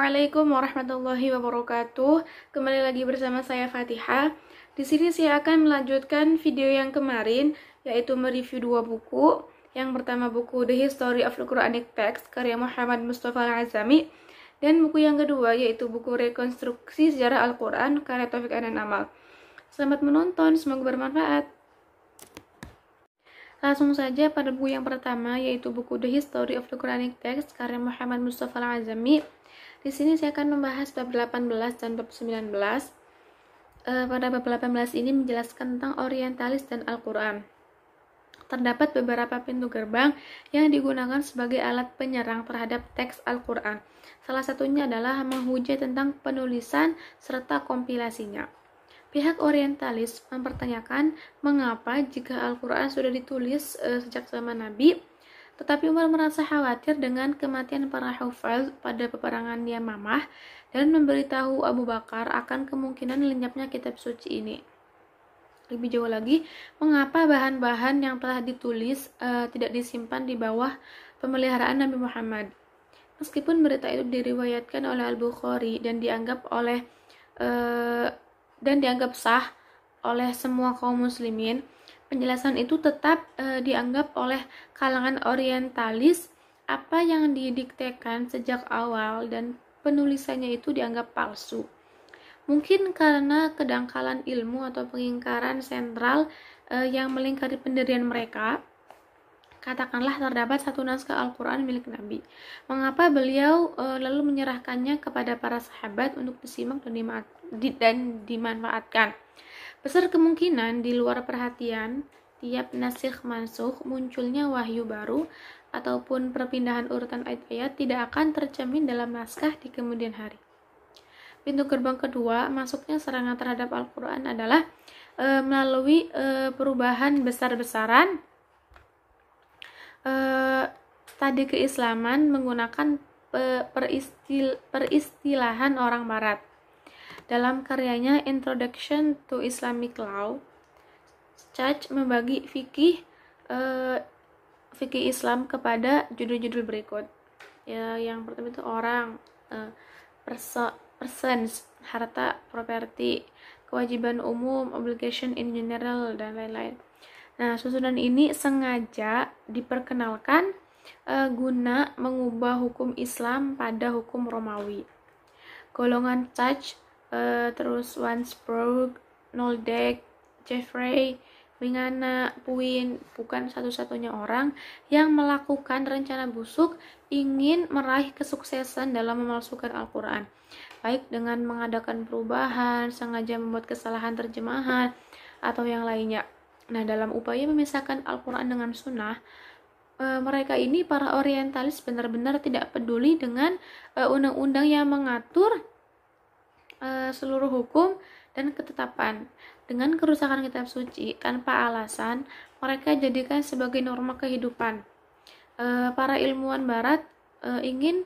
Assalamualaikum warahmatullahi wabarakatuh. Kembali lagi bersama saya Fatihah. Di sini saya akan melanjutkan video yang kemarin, yaitu mereview dua buku. Yang pertama buku The History of the Quranic Text karya Muhammad Mustafa Al-Azami, dan buku yang kedua yaitu buku Rekonstruksi Sejarah Al-Quran karya Taufik Anan Amal. Selamat menonton, semoga bermanfaat. Langsung saja pada buku yang pertama, yaitu buku The History of the Quranic Text karya Muhammad Mustafa Al-Azami. Di sini saya akan membahas bab 18 dan bab 19. Pada bab 18 ini menjelaskan tentang orientalis dan Al-Quran. Terdapat beberapa pintu gerbang yang digunakan sebagai alat penyerang terhadap teks Al-Quran. Salah satunya adalah menghujat tentang penulisan serta kompilasinya. Pihak orientalis mempertanyakan mengapa jika Al-Quran sudah ditulis sejak zaman Nabi, tetapi Umar merasa khawatir dengan kematian para hufaz pada peperangan Yamamah dan memberitahu Abu Bakar akan kemungkinan lenyapnya kitab suci ini. Lebih jauh lagi, mengapa bahan-bahan yang telah ditulis tidak disimpan di bawah pemeliharaan Nabi Muhammad. Meskipun berita itu diriwayatkan oleh Al-Bukhari dan dianggap sah oleh semua kaum muslimin, penjelasan itu tetap dianggap oleh kalangan orientalis apa yang didiktekan sejak awal dan penulisannya itu dianggap palsu. Mungkin karena kedangkalan ilmu atau pengingkaran sentral yang melingkari pendirian mereka. Katakanlah terdapat satu naskah Al-Quran milik Nabi. Mengapa beliau lalu menyerahkannya kepada para sahabat untuk disimak dan dimanfaatkan? Besar kemungkinan di luar perhatian tiap nasikh mansukh munculnya wahyu baru ataupun perpindahan urutan ayat-ayat tidak akan tercermin dalam naskah di kemudian hari. Pintu gerbang kedua masuknya serangan terhadap Al-Quran adalah melalui perubahan besar-besaran studi keislaman menggunakan peristilahan orang Barat. Dalam karyanya Introduction to Islamic Law, Church membagi fikih Islam kepada judul-judul berikut. Yang pertama itu orang, persons, harta, property, kewajiban umum, obligation in general, dan lain-lain. Nah, susunan ini sengaja diperkenalkan guna mengubah hukum Islam pada hukum Romawi. Golongan Church, terus Wansbrough, Noldeck, Jeffrey, Wingana, Puin bukan satu-satunya orang yang melakukan rencana busuk ingin meraih kesuksesan dalam memalsukan Al-Quran, baik dengan mengadakan perubahan, sengaja membuat kesalahan terjemahan, atau yang lainnya. Nah, dalam upaya memisahkan Al-Quran dengan Sunnah, mereka ini, para orientalis, benar-benar tidak peduli dengan undang-undang yang mengatur seluruh hukum dan ketetapan. Dengan kerusakan kitab suci tanpa alasan, mereka jadikan sebagai norma kehidupan. Para ilmuwan Barat ingin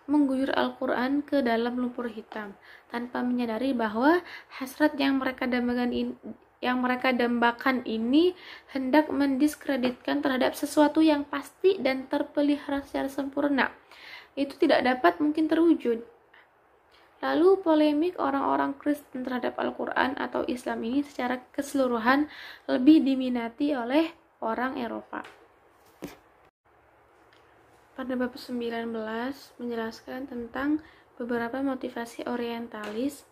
mengguyur Al-Quran ke dalam lumpur hitam tanpa menyadari bahwa hasrat yang mereka dambakan ini hendak mendiskreditkan terhadap sesuatu yang pasti dan terpelihara secara sempurna. Itu tidak dapat mungkin terwujud. Lalu polemik orang-orang Kristen terhadap Al-Quran atau Islam ini secara keseluruhan lebih diminati oleh orang Eropa. Pada bab 19 menjelaskan tentang beberapa motivasi orientalis,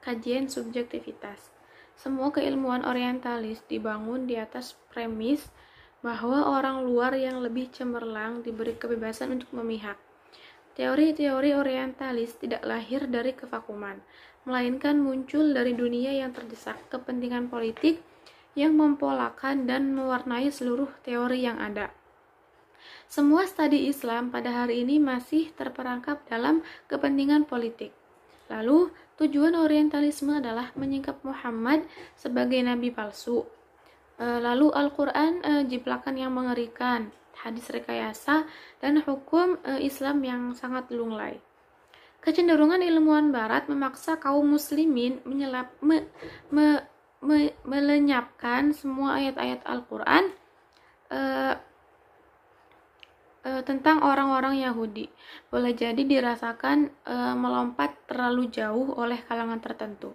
kajian subjektivitas. Semua keilmuan orientalis dibangun di atas premis bahwa orang luar yang lebih cemerlang diberi kebebasan untuk memihak. Teori-teori orientalis tidak lahir dari kevakuman, melainkan muncul dari dunia yang terdesak kepentingan politik yang mempolakan dan mewarnai seluruh teori yang ada. Semua studi Islam pada hari ini masih terperangkap dalam kepentingan politik. Lalu, tujuan orientalisme adalah menyingkap Muhammad sebagai nabi palsu. Lalu Al-Quran jiplakan yang mengerikan, hadis rekayasa, dan hukum Islam yang sangat lunglai. Kecenderungan ilmuwan Barat memaksa kaum muslimin melenyapkan semua ayat-ayat Al-Quran tentang orang-orang Yahudi. Boleh jadi dirasakan melompat terlalu jauh oleh kalangan tertentu.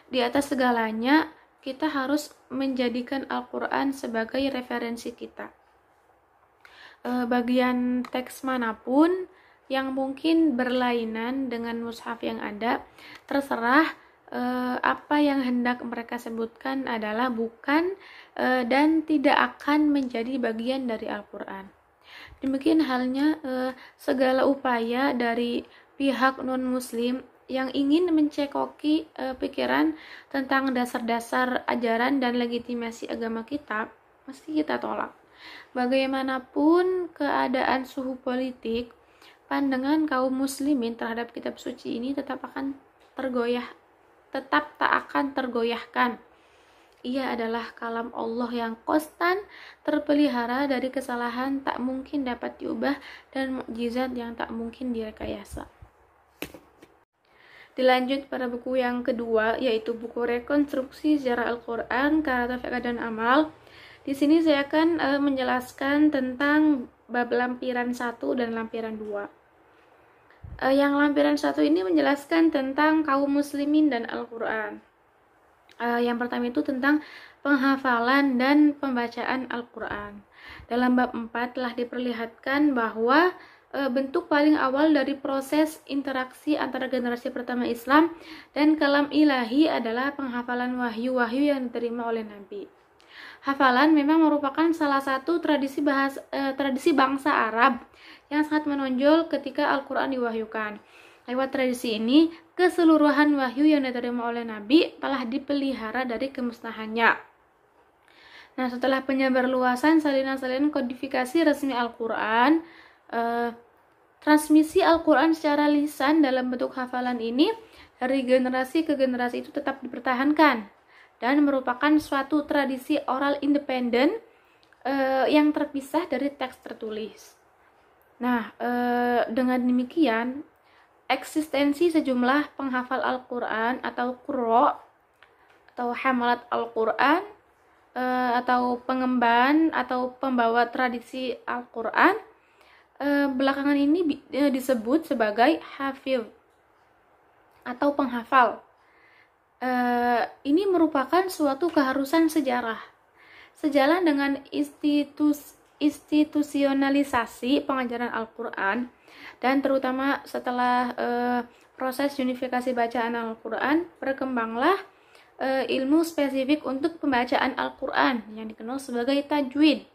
Di atas segalanya, kita harus menjadikan Al-Quran sebagai referensi kita. Bagian teks manapun yang mungkin berlainan dengan mushaf yang ada, terserah apa yang hendak mereka sebutkan adalah bukan dan tidak akan menjadi bagian dari Al-Quran. Demikian halnya segala upaya dari pihak non-muslim yang ingin mencekoki pikiran tentang dasar-dasar ajaran dan legitimasi agama kita, mesti kita tolak. Bagaimanapun keadaan suhu politik, pandangan kaum muslimin terhadap kitab suci ini tetap tak akan tergoyahkan. Ia adalah kalam Allah yang konstan, terpelihara dari kesalahan tak mungkin dapat diubah dan mukjizat yang tak mungkin direkayasa. Dilanjut pada buku yang kedua, yaitu buku Rekonstruksi Sejarah Al-Quran, Karya Fiqh dan Amal. Di sini saya akan menjelaskan tentang bab lampiran 1 dan lampiran 2. Yang lampiran 1 ini menjelaskan tentang kaum muslimin dan Al-Quran. Yang pertama itu tentang penghafalan dan pembacaan Al-Quran. Dalam bab 4 telah diperlihatkan bahwa bentuk paling awal dari proses interaksi antara generasi pertama Islam dan kalam ilahi adalah penghafalan wahyu-wahyu yang diterima oleh Nabi. Hafalan memang merupakan salah satu tradisi bangsa Arab yang sangat menonjol ketika Al-Quran diwahyukan. Lewat tradisi ini, keseluruhan wahyu yang diterima oleh Nabi telah dipelihara dari kemusnahannya. Nah, setelah penyebarluasan salinan-salinan kodifikasi resmi Al-Quran, transmisi Al-Quran secara lisan dalam bentuk hafalan ini dari generasi ke generasi itu tetap dipertahankan dan merupakan suatu tradisi oral independen yang terpisah dari teks tertulis. Nah, dengan demikian, eksistensi sejumlah penghafal Al-Quran atau qurra atau hamalat Al-Quran atau pengemban atau pembawa tradisi Al-Quran belakangan ini disebut sebagai hafiz atau penghafal. Ini merupakan suatu keharusan sejarah. Sejalan dengan institusionalisasi pengajaran Al-Quran dan terutama setelah proses unifikasi bacaan Al-Quran, berkembanglah ilmu spesifik untuk pembacaan Al-Quran yang dikenal sebagai tajwid.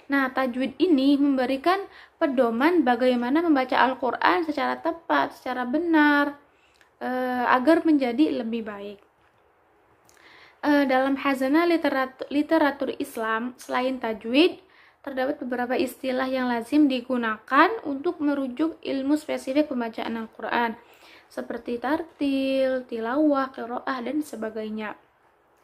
Nah, tajwid ini memberikan pedoman bagaimana membaca Al-Quran secara tepat, secara benar, agar menjadi lebih baik. Dalam khazanah literatur Islam, selain tajwid, terdapat beberapa istilah yang lazim digunakan untuk merujuk ilmu spesifik pembacaan Al-Quran, seperti tartil, tilawah, qiraah, dan sebagainya.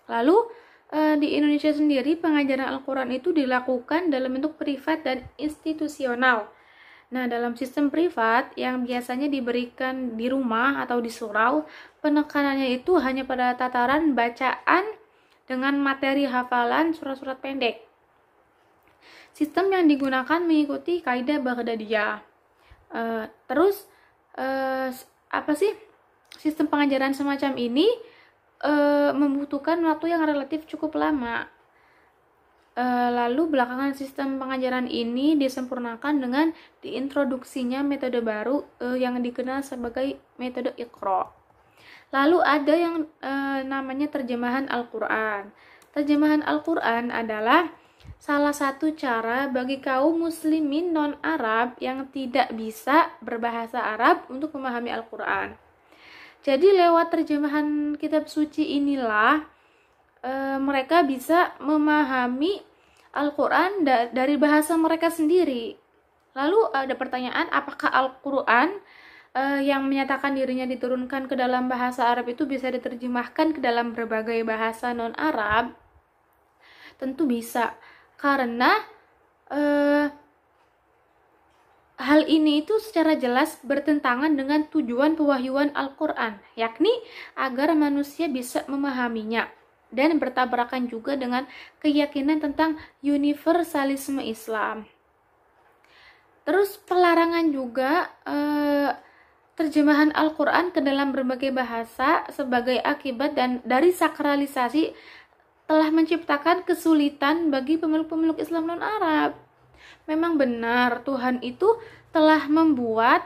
Lalu, di Indonesia sendiri, pengajaran Al-Quran itu dilakukan dalam bentuk privat dan institusional. Nah, dalam sistem privat yang biasanya diberikan di rumah atau di surau, penekanannya itu hanya pada tataran bacaan dengan materi hafalan surat-surat pendek. Sistem yang digunakan mengikuti kaidah Baghdadiyah. Sistem pengajaran semacam ini membutuhkan waktu yang relatif cukup lama. Lalu belakangan sistem pengajaran ini disempurnakan dengan diintroduksinya metode baru yang dikenal sebagai metode Iqra. Lalu ada yang namanya terjemahan Al-Quran. Terjemahan Al-Quran adalah salah satu cara bagi kaum muslimin non-Arab yang tidak bisa berbahasa Arab untuk memahami Al-Quran. Jadi lewat terjemahan kitab suci inilah mereka bisa memahami Al-Quran dari bahasa mereka sendiri. Lalu ada pertanyaan, apakah Al-Quran yang menyatakan dirinya diturunkan ke dalam bahasa Arab itu bisa diterjemahkan ke dalam berbagai bahasa non-Arab? Tentu bisa, karena hal ini itu secara jelas bertentangan dengan tujuan pewahyuan Al-Quran, yakni agar manusia bisa memahaminya, dan bertabrakan juga dengan keyakinan tentang universalisme Islam. Terus pelarangan juga terjemahan Al-Quran ke dalam berbagai bahasa sebagai akibat dan dari sakralisasi telah menciptakan kesulitan bagi pemeluk-pemeluk Islam non-Arab. Memang benar Tuhan itu telah membuat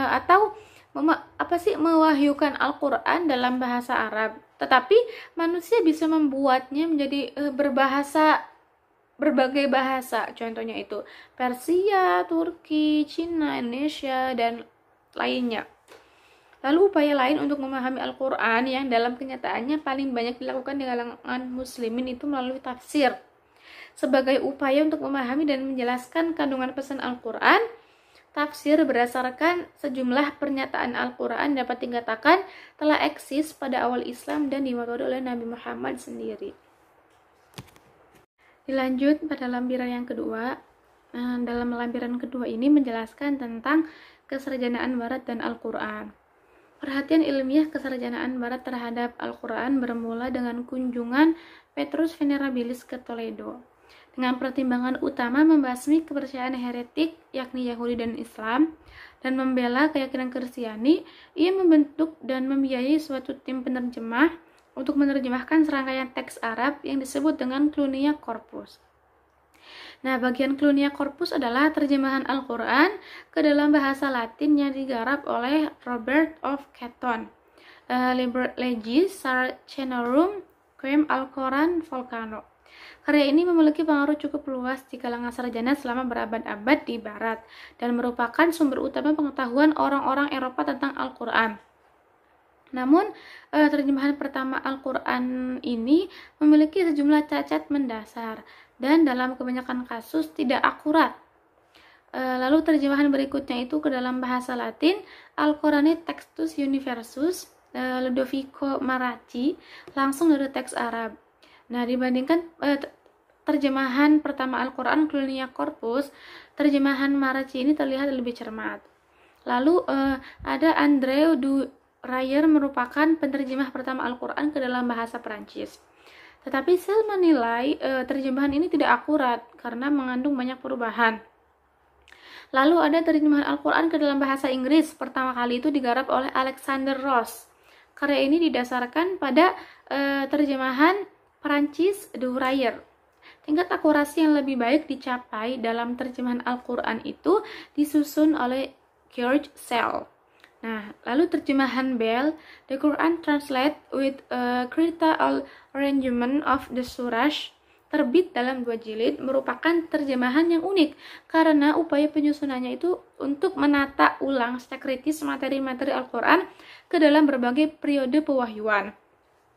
atau mewahyukan Al-Quran dalam bahasa Arab. Tetapi manusia bisa membuatnya menjadi berbahasa berbagai bahasa. Contohnya itu Persia, Turki, Cina, Indonesia, dan lainnya. Lalu upaya lain untuk memahami Al-Quran yang dalam kenyataannya paling banyak dilakukan di kalangan muslimin itu melalui tafsir. Sebagai upaya untuk memahami dan menjelaskan kandungan pesan Al-Quran, tafsir berdasarkan sejumlah pernyataan Al-Quran dapat dikatakan telah eksis pada awal Islam dan dimotori oleh Nabi Muhammad sendiri. Dilanjut pada lampiran yang kedua. Dalam lampiran kedua ini menjelaskan tentang kesarjanaan Barat dan Al-Quran. Perhatian ilmiah kesarjanaan Barat terhadap Al-Quran bermula dengan kunjungan Petrus Venerabilis ke Toledo. Dengan pertimbangan utama membasmi kepercayaan heretik, yakni Yahudi dan Islam, dan membela keyakinan Kristiani, ia membentuk dan membiayai suatu tim penerjemah untuk menerjemahkan serangkaian teks Arab yang disebut dengan Clunia Corpus. Nah, bagian Clunia Corpus adalah terjemahan Al-Quran ke dalam bahasa Latin yang digarap oleh Robert of Caton. Liber Legis Saracenorum Quem Al-Quran Volcano. Karya ini memiliki pengaruh cukup luas di kalangan sarjana selama berabad-abad di Barat dan merupakan sumber utama pengetahuan orang-orang Eropa tentang Al-Quran. Namun, terjemahan pertama Al-Quran ini memiliki sejumlah cacat mendasar dan dalam kebanyakan kasus tidak akurat. Lalu terjemahan berikutnya itu ke dalam bahasa Latin, Al-Qurani Textus Universus, Ludovico Maracci, langsung dari teks Arab. Nah, dibandingkan terjemahan pertama Al-Quran Clunia Corpus, terjemahan Maracci ini terlihat lebih cermat. Lalu ada André du Ryer merupakan penerjemah pertama Al-Quran ke dalam bahasa Perancis. Tetapi Sel menilai terjemahan ini tidak akurat karena mengandung banyak perubahan. Lalu ada terjemahan Al-Quran ke dalam bahasa Inggris, pertama kali itu digarap oleh Alexander Ross. Karya ini didasarkan pada terjemahan Perancis du Ryer. Tingkat akurasi yang lebih baik dicapai dalam terjemahan Al-Quran itu disusun oleh George Sell. Nah, lalu terjemahan Bell, The Quran Translate with a Critical Arrangement of the Surah, terbit dalam 2 jilid, merupakan terjemahan yang unik karena upaya penyusunannya itu untuk menata ulang secara kritis materi-materi Al-Quran ke dalam berbagai periode pewahyuan.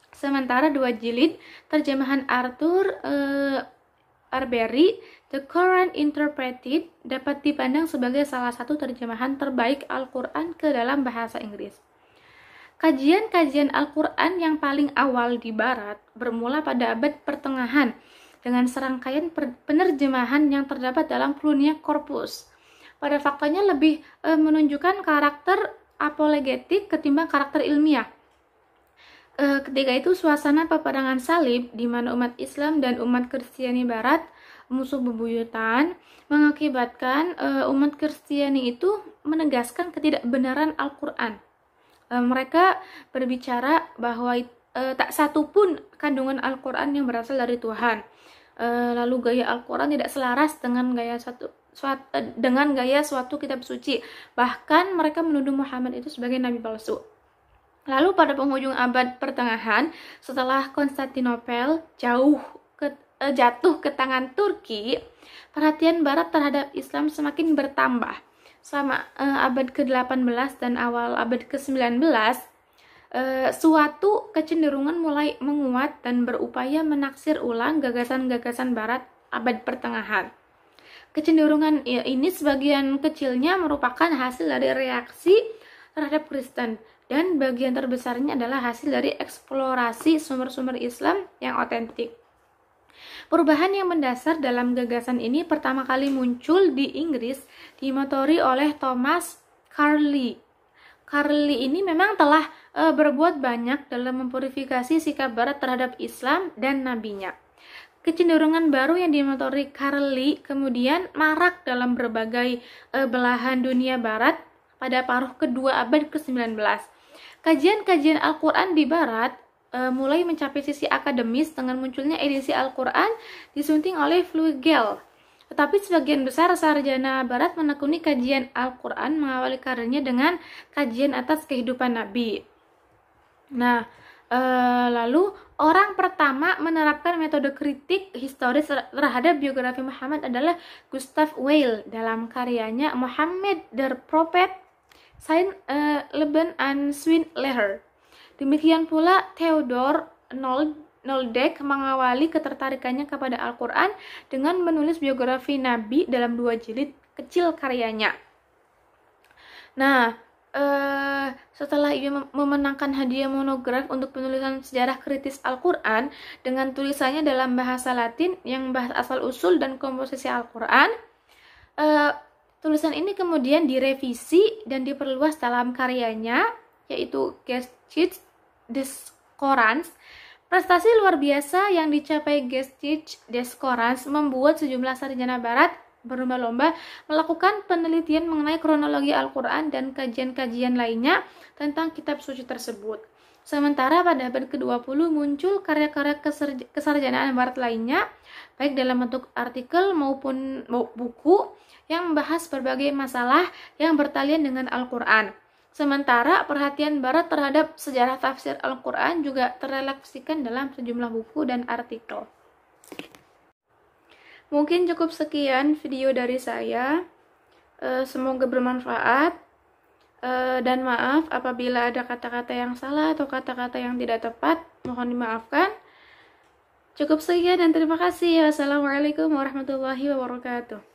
Sementara 2 jilid terjemahan Arthur Arbery, The Quran Interpreted, dapat dipandang sebagai salah satu terjemahan terbaik Al-Quran ke dalam bahasa Inggris. Kajian-kajian Al-Quran yang paling awal di Barat bermula pada abad pertengahan dengan serangkaian penerjemahan yang terdapat dalam Clunia Corpus. Pada faktanya lebih menunjukkan karakter apologetik ketimbang karakter ilmiah. Ketika itu suasana peperangan salib di mana umat Islam dan umat Kristiani Barat musuh bebuyutan mengakibatkan umat Kristiani itu menegaskan ketidakbenaran Al-Quran. Mereka berbicara bahwa tak satu pun kandungan Al-Quran yang berasal dari Tuhan. Lalu gaya Al-Quran tidak selaras dengan gaya suatu kitab suci. Bahkan mereka menuduh Muhammad itu sebagai nabi palsu. Lalu pada penghujung abad pertengahan, setelah Konstantinopel jatuh ke tangan Turki, perhatian Barat terhadap Islam semakin bertambah. Selama abad ke-18 dan awal abad ke-19, suatu kecenderungan mulai menguat dan berupaya menaksir ulang gagasan-gagasan Barat abad pertengahan. Kecenderungan ini sebagian kecilnya merupakan hasil dari reaksi terhadap Kristen, dan bagian terbesarnya adalah hasil dari eksplorasi sumber-sumber Islam yang otentik. Perubahan yang mendasar dalam gagasan ini pertama kali muncul di Inggris, dimotori oleh Thomas Carlyle. Carlyle ini memang telah berbuat banyak dalam mempurifikasi sikap Barat terhadap Islam dan nabinya. kecenderungan baru yang dimotori Carl Lee kemudian marak dalam berbagai belahan dunia barat pada paruh kedua abad ke-19. Kajian-kajian Al-Quran di barat mulai mencapai sisi akademis dengan munculnya edisi Al-Quran disunting oleh Fluegel. Tetapi sebagian besar sarjana barat menekuni kajian Al-Quran mengawali karirnya dengan kajian atas kehidupan Nabi. Nah, lalu orang pertama menerapkan metode kritik historis terhadap biografi Muhammad adalah Gustav Weil dalam karyanya Muhammad der Prophet sein Leben an Swindler. Demikian pula Theodor Noldek mengawali ketertarikannya kepada Al-Quran dengan menulis biografi Nabi dalam 2 jilid kecil karyanya. Nah, setelah ia memenangkan hadiah monograf untuk penulisan sejarah kritis Al-Quran dengan tulisannya dalam bahasa Latin yang membahas asal-usul dan komposisi Al-Quran, tulisan ini kemudian direvisi dan diperluas dalam karyanya, yaitu Geschichte des Korans. Prestasi luar biasa yang dicapai Geschichte des Korans membuat sejumlah sarjana barat berlomba-lomba melakukan penelitian mengenai kronologi Al-Quran dan kajian-kajian lainnya tentang kitab suci tersebut. Sementara pada abad ke-20 muncul karya-karya kesarjanaan barat lainnya, baik dalam bentuk artikel maupun buku yang membahas berbagai masalah yang bertalian dengan Al-Quran. Sementara perhatian barat terhadap sejarah tafsir Al-Quran juga terrefleksikan dalam sejumlah buku dan artikel. Mungkin cukup sekian video dari saya, semoga bermanfaat, dan maaf apabila ada kata-kata yang salah atau kata-kata yang tidak tepat, mohon dimaafkan. Cukup sekian dan terima kasih. Wassalamualaikum warahmatullahi wabarakatuh.